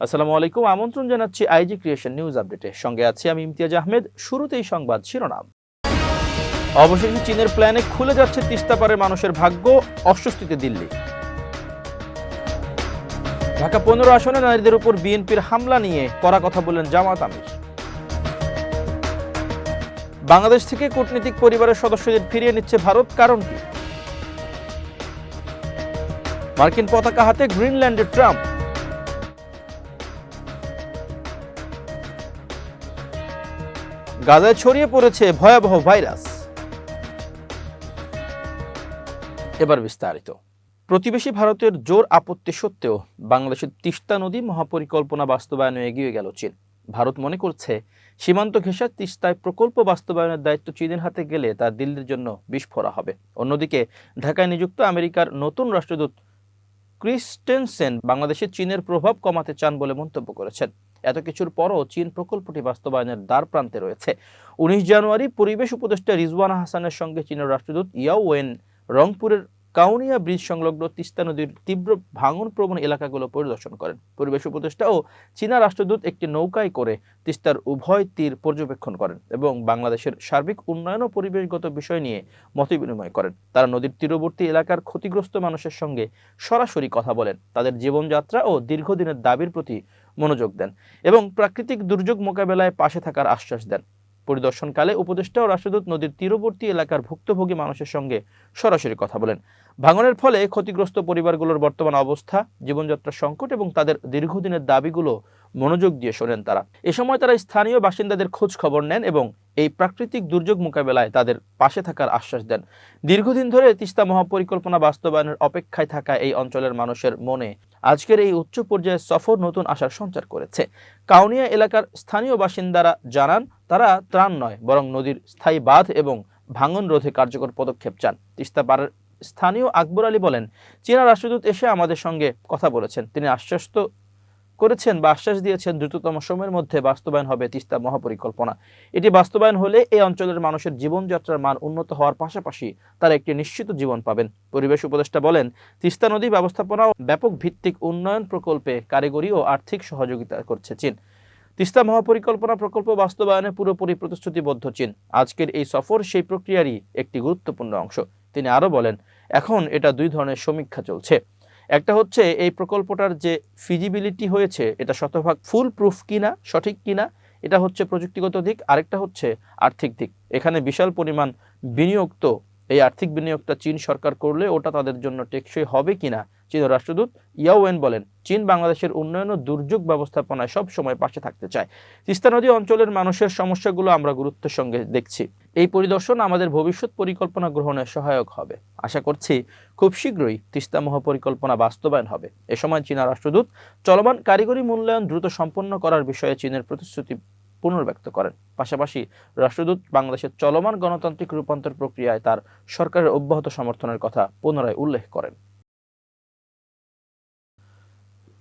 আসসালামু আলাইকুম। আমন্ত্রণ জানাচ্ছি আইজি ক্রিয়েশন নিউজ আপডেটে। সঙ্গে আছি আমি ইমতিয়াজ আহমেদ। শুরুতেই সংবাদ শিরোনাম। অবশেষে চীনের প্ল্যানে খুলে যাচ্ছে তিস্তা পারের মানুষের ভাগ্য, অস্বস্তিতে দিল্লি। ঢাকা 15 আসনে নারীদের উপর বিএনপির হামলা নিয়ে কড়া কথা বললেন জামাত আমির। বাংলাদেশ থেকে কূটনীতিক পরিবারের সদস্যদের ফিরিয়ে নিচ্ছে ভারত, কারণ কি? মার্কিন পতাকা হাতে গ্রিনল্যান্ডের ট্রাম্প। গাজায় ছড়িয়ে পড়েছে ভয়াবহ ভাইরাস। এবার বিস্তারিত। প্রতিবেশী ভারতের জোর আপত্তি সত্ত্বেও বাংলাদেশের তিস্তা নদী মহাপরিকল্পনা বাস্তবায়নে এগিয়ে গেল চীন। ভারত মনে করছে সীমান্ত ঘেঁষা তিস্তায় প্রকল্প বাস্তবায়নের দায়িত্ব চীনের হাতে গেলে তা দিল্লির জন্য বিস্ফোরা হবে। অন্যদিকে ঢাকায় নিযুক্ত আমেরিকার নতুন রাষ্ট্রদূত ক্রিস্টেনসেন বাংলাদেশে চীনের প্রভাব কমাতে চান বলে মন্তব্য করেছেন। এত কিছুর পরও চীন প্রকল্পটি বাস্তবায়নের দ্বার প্রান্তে রয়েছে। 19 জানুয়ারি পরিবেশ উপদেষ্টা রিজওয়ানা হাসানের সঙ্গে চীনের রাষ্ট্রদূত ইয়াও ওয়েন রংপুরের কাউনিয়া ব্রিজ সংলগ্ন তিস্তা নদীর তীব্র ভাঙন প্রবণ এলাকাগুলো পরিদর্শন করেন। পরিবেশ উপদেষ্টা ও চীনা রাষ্ট্রদূত একটি নৌকায় করে তিস্তার উভয় তীর পর্যবেক্ষণ করেন এবং বাংলাদেশের সার্বিক উন্নয়ন ও পরিবেশগত বিষয় নিয়ে মতবিনিময় করেন। তারা নদীর তীরবর্তী এলাকার ক্ষতিগ্রস্ত মানুষের সঙ্গে সরাসরি কথা বলেন, তাদের জীবনযাত্রা ও দীর্ঘদিনের দাবির প্রতি মনোযোগ দেন এবং প্রাকৃতিক দুর্যোগ মোকাবেলায় পাশে থাকার আশ্বাস দেন। পরিদর্শনকালে উপদেষ্টা ও রাষ্ট্রদূত নদীর তীরবর্তী এলাকার ভুক্তভোগী মানুষের সঙ্গে সরাসরি কথা বলেন। ভাঙনের ফলে ক্ষতিগ্রস্ত পরিবারগুলোর বর্তমান অবস্থা, জীবনযাত্রার সংকট এবং তাদের দীর্ঘদিনের দাবিগুলো মনোযোগ দিয়ে শোনেন তারা। এ সময় তারা স্থানীয় বাসিন্দাদের খোঁজ খবর নেন এবং এই প্রাকৃতিক দুর্যোগ মোকাবেলায় তাদের পাশে থাকার আশ্বাস দেন। দীর্ঘদিন ধরে তিস্তা মহাপরিকল্পনা বাস্তবায়নের অপেক্ষায় থাকা এই অঞ্চলের মানুষের মনে আজকের এই উচ্চ পর্যায়ের সফর নতুন আশার সঞ্চার করেছে। কাউনিয়া এলাকার স্থানীয় বাসিন্দারা জানান, তারা ত্রাণ নয় বরং নদীর স্থায়ী বাঁধ এবং ভাঙন রোধে কার্যকর পদক্ষেপ চান। তিস্তা পারের স্থানীয় আকবর আলী বলেন, চীনা রাষ্ট্রদূত এসে আমাদের সঙ্গে কথা বলেছেন। তিনি আশ্বাস দিয়েছেন দ্রুততম সময়ের মধ্যে বাস্তবায়ন হবে তিস্তা মহাপরিকল্পনা। এটি বাস্তবায়ন হলে এই অঞ্চলের মানুষের জীবনযাত্রার মান উন্নত হওয়ার পাশাপাশি তারা একটি নিশ্চিত জীবন পাবেন। পরিবেশ উপদেষ্টা বলেন, তিস্তা নদী ব্যবস্থাপনা ও ব্যাপক ভিত্তিক উন্নয়ন প্রকল্পে কারিগরি ও আর্থিক সহযোগিতা করছে চীন। তিস্তা মহাপরিকল্পনা প্রকল্প বাস্তবায়নে পুরোপুরি প্রতিশ্রুতিবদ্ধ চীন। আজকের এই সফর সেই প্রক্রিয়ারই একটি গুরুত্বপূর্ণ অংশ। তিনি আরো বলেন, এখন এটা দুই ধরনের সমীক্ষা চলছে। একটা হচ্ছে এই প্রকল্পটার যে ফিজিবিলিটি হয়েছে এটা শতভাগ ফুল প্রুফ কিনা, সঠিক কিনা, এটা হচ্ছে প্রযুক্তিগত দিক। আরেকটা হচ্ছে আর্থিক দিক। এখানে বিশাল পরিমাণ বিনিয়োগ, তো এই আর্থিক বিনিয়োগটা চীন সরকার করলে ওটা তাদের জন্য টেকসই হবে কিনা। চীনের রাষ্ট্রদূত ইয়াওয়েন বলেন, চীন বাংলাদেশের উন্নয়ন ও দুর্যোগ ব্যবস্থাপনায় সব সময় পাশে থাকতে চায়। তিস্তা নদী অঞ্চলের মানুষের সমস্যাগুলো আমরা গুরুত্বের সঙ্গে দেখছি। এই পরিদর্শন আমাদের ভবিষ্যৎ পরিকল্পনা গ্রহণে সহায়ক হবে। আশা করছি খুব শীঘ্রই তিস্তা মহাপরিকল্পনা বাস্তবায়ন হবে। এ সময় চীনা রাষ্ট্রদূত চলমান কারিগরি মূল্যায়ন দ্রুত সম্পন্ন করার বিষয়ে চীনের প্রতিশ্রুতি পুনর্ব্যক্ত করেন। পাশাপাশি রাষ্ট্রদূত বাংলাদেশের চলমান গণতান্ত্রিক রূপান্তর প্রক্রিয়ায় তার সরকারের অব্যাহত সমর্থনের কথা পুনরায় উল্লেখ করেন।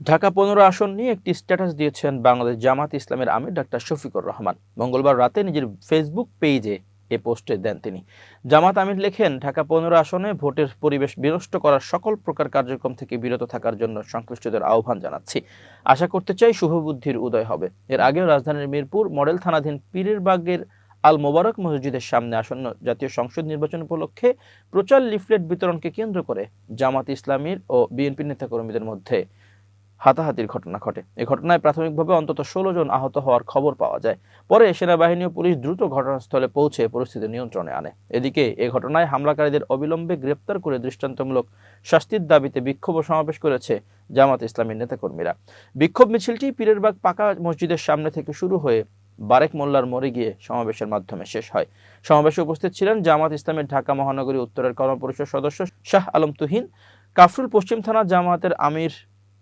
ঢাকা 15 আসন নিয়ে একটি স্ট্যাটাস দিয়েছেন বাংলাদেশ জামাত ইসলামের আমির ডাক্তার শফিকুর রহমান। মঙ্গলবার রাতে নিজের ফেসবুক পেজে এ পোস্টে দেন তিনি। জামাত আমির লেখেন, ঢাকা 15 আসনে ভোটের পরিবেশ বিনষ্ট করার সকল প্রকার কার্যক্রম থেকে বিরত থাকার জন্য সংশ্লিষ্টদের আহ্বান জানাচ্ছি। আশা করতে চাই শুভবুদ্ধির উদয় হবে। এর আগেও রাজধানীর মিরপুর মডেল থানাধীন পীরেরবাগের আল মোবারক মসজিদের সামনে আসন্ন জাতীয় সংসদ নির্বাচন উপলক্ষে প্রচার লিফলেট বিতরণকে কেন্দ্র করে জামাত ইসলামীর ও বিএনপি নেতাকর্মীদের মধ্যে হাতাহাতির ঘটনা ঘটে। এই ঘটনায় প্রাথমিকভাবে অন্তত 16 জন আহত হওয়ার খবর পাওয়া যায়। পরে সেনাবাহিনী ও পুলিশ দ্রুত ঘটনাস্থলে পৌঁছে পরিস্থিতি নিয়ন্ত্রণে আনে। এদিকে এই ঘটনায় হামলাকারীদের অবিলম্বে গ্রেপ্তার করে দৃষ্টান্তমূলক শাস্তির দাবিতে বিক্ষোভ সমাবেশ করেছে জামাত ইসলামীর নেতাকর্মীরা। বিক্ষোভ মিছিলটি পীরেরবাগ পাকা মসজিদের সামনে থেকে শুরু হয়ে বারেক মোল্লার মোড়ে গিয়ে সমাবেশের মাধ্যমে শেষ হয়। সমাবেশে উপস্থিত ছিলেন জামাত ইসলামের ঢাকা মহানগরী উত্তরের কর্মপরিষদ সদস্য শাহ আলম তুহিন, কাফরুল পশ্চিম থানা জামায়াতের আমির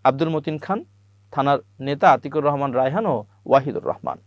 আব্দুল মতিন খান, থানার নেতা আতিকুর রহমান রায়হান ও ওয়াহিদুর রহমান।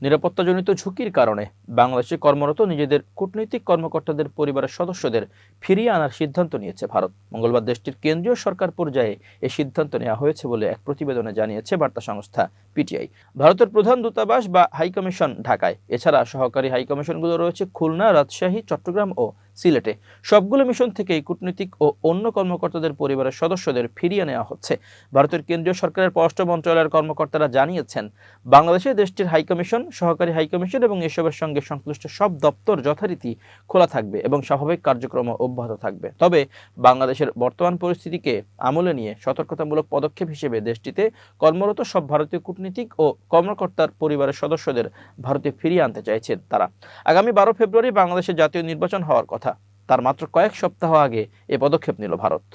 নিরাপত্তাজনিত ঝুঁকির কারণে বাংলাদেশে কর্মরত নিজেদের কূটনৈতিক কর্মকর্তাদের পরিবারের সদস্যদের ফিরিয়ে আনার সিদ্ধান্ত নিয়েছে ভারত। মঙ্গলবার দেশটির কেন্দ্রীয় সরকার পর্যায়ে এই সিদ্ধান্ত নেওয়া হয়েছে বলে এক প্রতিবেদনে জানিয়েছে বার্তা সংস্থা পিটিআই। ভারতের প্রধান দূতাবাস বা হাইকমিশন ঢাকায়, এছাড়া সহকারী হাইকমিশনগুলো রয়েছে খুলনা, রাজশাহী, চট্টগ্রাম ও সিলেটে সবগুলো মিশন থেকেই কূটনীতিক ও অন্য কর্মকর্তাদের পরিবারের সদস্যদের ফিরিয়ে নেওয়া হচ্ছে। ভারতের কেন্দ্রীয় সরকারের পররাষ্ট্র মন্ত্রণালয়ের কর্মকর্তারা জানিয়েছেন, বাংলাদেশে দেশটির হাইকমিশন, সহকারী হাইকমিশন এবং এসবের সঙ্গে সংশ্লিষ্ট সব দপ্তর যথারীতি খোলা থাকবে এবং স্বাভাবিক কার্যক্রম অব্যাহত থাকবে। তবে বাংলাদেশের বর্তমান পরিস্থিতিকে আমলে নিয়ে সতর্কতামূলক পদক্ষেপ হিসেবে দেশটিতে কর্মরত সব ভারতীয় কূটনীতিক ও কর্মকর্তার পরিবারের সদস্যদের ভারতে ফিরিয়ে আনতে চাইছে তারা। আগামী 12 ফেব্রুয়ারি বাংলাদেশে জাতীয় নির্বাচন হওয়ার কথা। তার মাত্র কয়েক সপ্তাহ আগে এ পদক্ষেপ নিল ভারত।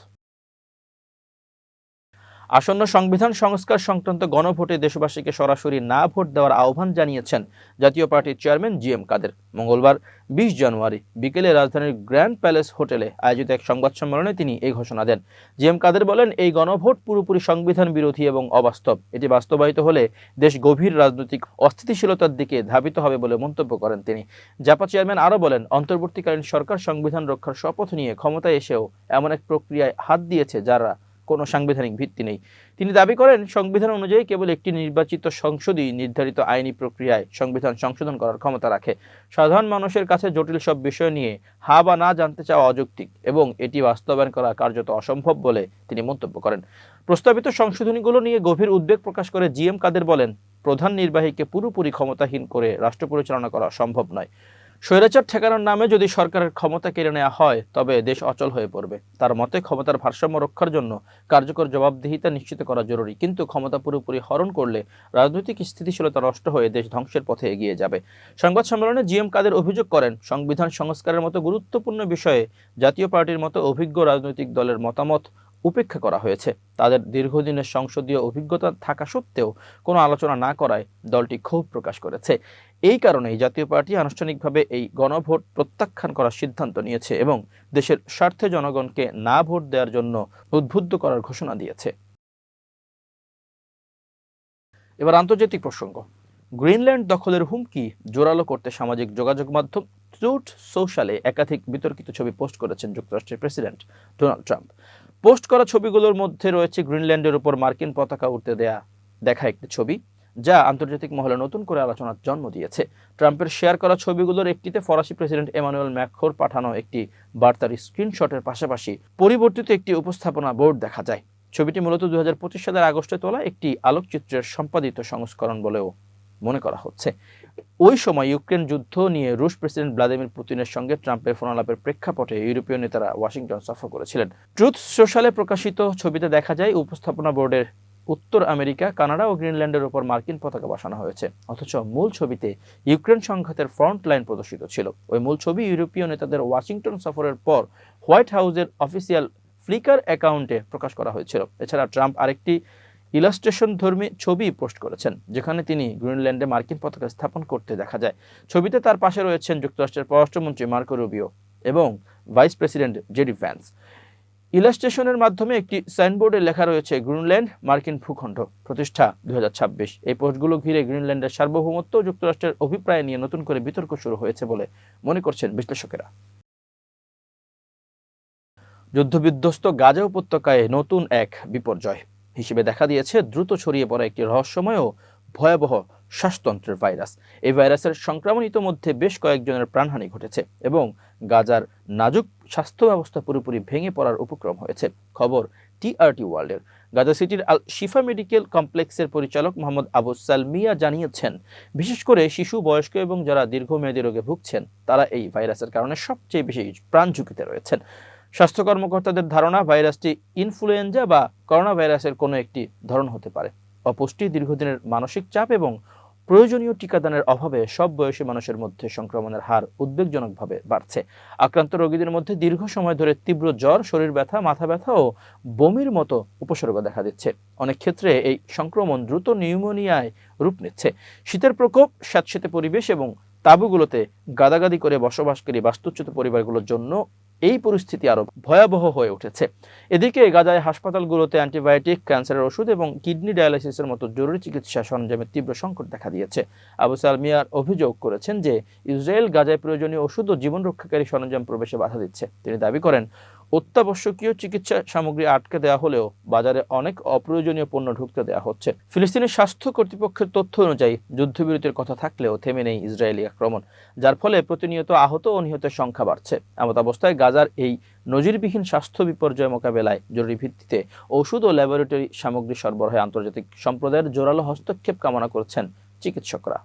আসন্ন সংবিধান সংস্কার সংক্রান্ত গণভোটে দেশবাসীকে সরাসরি না ভোট দেওয়ার আহ্বান জানিয়েছেন জাতীয় পার্টির চেয়ারম্যান জি এম কাদের। মঙ্গলবার 20 জানুয়ারি বিকেলে রাজধানীর গ্র্যান্ড প্যালেস হোটেলে আয়োজিত এক সংবাদ সম্মেলনে তিনি এই ঘোষণা দেন। জি এম কাদের বলেন, এই গণভোট পুরোপুরি সংবিধান বিরোধী এবং অবাস্তব। এটি বাস্তবায়িত হলে দেশ গভীর রাজনৈতিক অস্থিতিশীলতার দিকে ধাবিত হবে বলে মন্তব্য করেন তিনি। জাপা চেয়ারম্যান আরও বলেন, অন্তর্বর্তীকালীন সরকার সংবিধান রক্ষার শপথ নিয়ে ক্ষমতায় এসেও এমন এক প্রক্রিয়ায় হাত দিয়েছে যারা কোনো সাংবিধানিক ভিত্তি নেই। তিনি দাবি করেন, সংবিধান অনুযায়ী কেবল একটি নির্বাচিত সংসদই নির্ধারিত আইনি প্রক্রিয়ায় সংবিধান সংশোধন করার ক্ষমতা রাখে। সাধারণ মানুষের কাছে জটিল সব বিষয় নিয়ে হা বা না জানতে চাওয়া অযৌক্তিক এবং এটি বাস্তবায়ন করা কার্যত অসম্ভব বলে তিনি মন্তব্য করেন। প্রস্তাবিত সংশোধনীগুলো নিয়ে গভীর উদ্বেগ প্রকাশ করে জি এম কাদের বলেন, প্রধান নির্বাহীকে পুরোপুরি ক্ষমতাহীন করে রাষ্ট্র পরিচালনা করা সম্ভব নয়। স্বৈরাচার ঠেকানোর নামে যদি সরকারের ক্ষমতা কেড়ে নেওয়া হয় তবে দেশ অচল হয়ে পড়বে। তার মতে, ক্ষমতার ভারসাম্য রক্ষার জন্য কার্যকর জবাবদিহিতা নিশ্চিত করা জরুরি, কিন্তু ক্ষমতা পুরোপুরি হরণ করলে রাজনৈতিক স্থিতিশীলতা নষ্ট হয়ে দেশ ধ্বংসের পথে এগিয়ে যাবে। সংবাদ সম্মেলনে জি এম কাদের অভিযোগ করেন, সংবিধান সংস্কারের মতো গুরুত্বপূর্ণ বিষয়ে জাতীয় পার্টির মতো অভিজ্ঞ রাজনৈতিক দলের মতামত উপেক্ষা করা হয়েছে। তাদের দীর্ঘদিনের সংসদীয় অভিজ্ঞতা থাকা সত্ত্বেও কোনো আলোচনা না করায় দলটি ক্ষোভ প্রকাশ করেছে। এই কারণেই জাতীয় পার্টি আনুষ্ঠানিকভাবে এই গণভোট প্রত্যাখ্যান করার সিদ্ধান্ত নিয়েছে এবং দেশের স্বার্থে জনগণকে না ভোট দেওয়ার জন্য উদ্বুদ্ধ করার ঘোষণা দিয়েছে। এবার আন্তর্জাতিক প্রসঙ্গ। গ্রিনল্যান্ড দখলের হুমকি জোরালো করতে সামাজিক যোগাযোগ মাধ্যম ট্রুথ সোশ্যালে একাধিক বিতর্কিত ছবি পোস্ট করেছেন যুক্তরাষ্ট্রের প্রেসিডেন্ট ডোনাল্ড ট্রাম্প। পোস্ট করা ছবিগুলোর মধ্যে রয়েছে গ্রিনল্যান্ডের উপর মার্কিন পতাকা উঠতে দেখা একটি ছবি, যা আন্তর্জাতিক মহলে নতুন করে আলোচনার জন্ম দিয়েছে। ট্রাম্পের শেয়ার করা ছবিগুলোর একটিতে ফরাসি প্রেসিডেন্ট এমানুয়েল ম্যাক্রোর পাঠানো একটি বার্তার স্ক্রিনশটের পাশাপাশি পরিবর্তিত একটি উপস্থাপনা বোর্ড দেখা যায়। ছবিটি মূলত 2025 সালের আগস্টে তোলা একটি আলোকচিত্রের সম্পাদিত সংস্করণ বলেও মনে করা হচ্ছে। ওই সময় ইউক্রেন যুদ্ধ নিয়ে রুশ প্রেসিডেন্ট ভ্লাদিমির পুতিনের সঙ্গে ট্রাম্পের ফোনালাপের প্রেক্ষাপটে ইউরোপীয় নেতারা ওয়াশিংটন সফর করেছিলেন। ট্রুথ সোশ্যালে প্রকাশিত ছবিতে দেখা যায় উপস্থাপনা বোর্ডের উত্তর আমেরিকা, কানাডা ও গ্রিনল্যান্ডের উপর মার্কিন পতাকা বসানো হয়েছে, অথচ মূল ছবিতে ইউক্রেন সংঘাতের ফ্রন্ট লাইন প্রদর্শিত ছিল। ওই মূল ছবি ইউরোপীয় নেতাদের ওয়াশিংটন সফরের পর হোয়াইট হাউসের অফিসিয়াল ফ্লিকার অ্যাকাউন্টে প্রকাশ করা হয়েছিল। এছাড়া ট্রাম্প আরেকটি ইলাস্ট্রেশন ধর্মী ছবি পোস্ট করেছেন, যেখানে তিনি গ্রিনল্যান্ডে মার্কিন পতাকা স্থাপন করতে দেখা যায়। ছবিতে তার পাশে রয়েছেন যুক্তরাষ্ট্রের পররাষ্ট্রমন্ত্রী মার্কো রুবিও এবং ভাইস প্রেসিডেন্ট জেডি ভ্যান্স। ইলাস্ট্রেশনের মাধ্যমে একটি সাইনবোর্ডে লেখা রয়েছে, গ্রিনল্যান্ড মার্কিন ভূখণ্ড, প্রতিষ্ঠা 2026। এই পোস্টগুলো ঘিরে গ্রিনল্যান্ডের সার্বভৌমত্ব যুক্তরাষ্ট্রের অভিপ্রায় নিয়ে নতুন করে বিতর্ক শুরু হয়েছে বলে মনে করছেন বিশ্লেষকেরা। যুদ্ধবিধ্বস্ত গাজা উপত্যকায় নতুন এক বিপর্যয় হিসেবে দেখা দিয়েছে দ্রুত ছড়িয়ে পড়া একটি রহস্যময় ও ভয়াবহ শ্বাসতন্ত্রের ভাইরাস। এই ভাইরাসের সংক্রমণ ইতোমধ্যে বেশ কয়েকজনের প্রাণহানি ঘটেছে এবং গাজার নাজুক স্বাস্থ্য ব্যবস্থা পুরোপুরি ভেঙে পড়ার উপক্রম হয়েছে। খবর টিআরটি ওয়ার্ল্ডের। গাজা সিটির আল শিফা মেডিকেল কমপ্লেক্সের পরিচালক মোহাম্মদ আবু সালমিয়া জানিয়েছেন, বিশেষ করে শিশু, বয়স্ক এবং যারা দীর্ঘমেয়াদী রোগে ভুগছেন তারা এই ভাইরাসের কারণে সবচেয়ে বেশি প্রাণ ঝুঁকিতে রয়েছেন। স্বাস্থ্য কর্মকর্তাদের ধারণা, ভাইরাসটি ইনফ্লুয়েঞ্জা বা করোনা ভাইরাসের কোনো একটি ধরন হতে পারে। অপুষ্টি, দীর্ঘদিনের মানসিক চাপ এবং প্রয়োজনীয় টিকাদানের অভাবে সব বয়সী মানুষের মধ্যে সংক্রমণের হার উদ্বেগজনকভাবে বাড়ছে। আক্রান্ত রোগীদের মধ্যে দীর্ঘ সময় ধরে তীব্র জ্বর, শরীর ব্যথা, মাথা ব্যথা ও বমির মতো উপসর্গ দেখা দিচ্ছে। অনেক ক্ষেত্রে এই সংক্রমণ দ্রুত নিউমোনিয়ায় রূপ নিচ্ছে। শীতের প্রকোপ, স্যাঁতসেঁতে পরিবেশ এবং তাঁবুগুলোতে গাদাগাদি করে বসবাসকারী বাস্তুচ্যুত পরিবারগুলোর জন্য এই পরিস্থিতি আরো ভয়াবহ হয়ে উঠেছে। এদিকে গাজায় হাসপাতালগুলোতে অ্যান্টিবায়োটিক, ক্যান্সারের ওষুধ এবং কিডনি ডায়ালাইসিসের মতো জরুরি চিকিৎসা সরঞ্জামের তীব্র সংকট দেখা দিয়েছে। আবু সালমিয়ার অভিযোগ করেছেন যে ইসরায়েল গাজায় প্রয়োজনীয় ওষুধ ও জীবন রক্ষাকারী সরঞ্জাম প্রবেশে বাধা দিচ্ছে। তিনি দাবি করেন, অত্যাবশ্যকীয় চিকিৎসা সামগ্রী আটকে দেওয়া হলেও বাজারে অনেক অপ্রয়োজনীয় পণ্য ঢুকতে দেওয়া হচ্ছে। ফিলিস্তিনের স্বাস্থ্য কর্তৃপক্ষের তথ্য অনুযায়ী যুদ্ধবিরতির কথা থাকলেও থেমে নেই ইসরায়েলি আক্রমণ, যার ফলে প্রতিনিয়ত আহত ও নিহতের সংখ্যা বাড়ছে। এমত অবস্থায় গাজার এই নজিরবিহীন স্বাস্থ্য বিপর্যয় মোকাবেলায় জরুরি ভিত্তিতে ওষুধ ও ল্যাবরেটরি সামগ্রী সরবরাহে আন্তর্জাতিক সম্প্রদায়ের জোরালো হস্তক্ষেপ কামনা করছেন চিকিৎসকরা।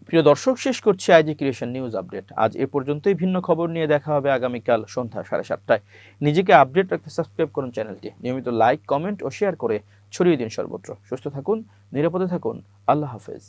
প্রিয় দর্শক, শেষ করছি আইজি ক্রিয়েশন নিউজ আপডেট। আজ এ পর্যন্তই। ভিন্ন খবর নিয়ে দেখা হবে আগামীকাল সন্ধ্যা 7:30টায়। নিজেকে আপডেট রাখতে সাবস্ক্রাইব করুন চ্যানেলটি। নিয়মিত লাইক, কমেন্ট ও শেয়ার করে ছড়িয়ে দিন সর্বত্র। সুস্থ থাকুন, নিরাপদে থাকুন। আল্লাহ হাফেজ।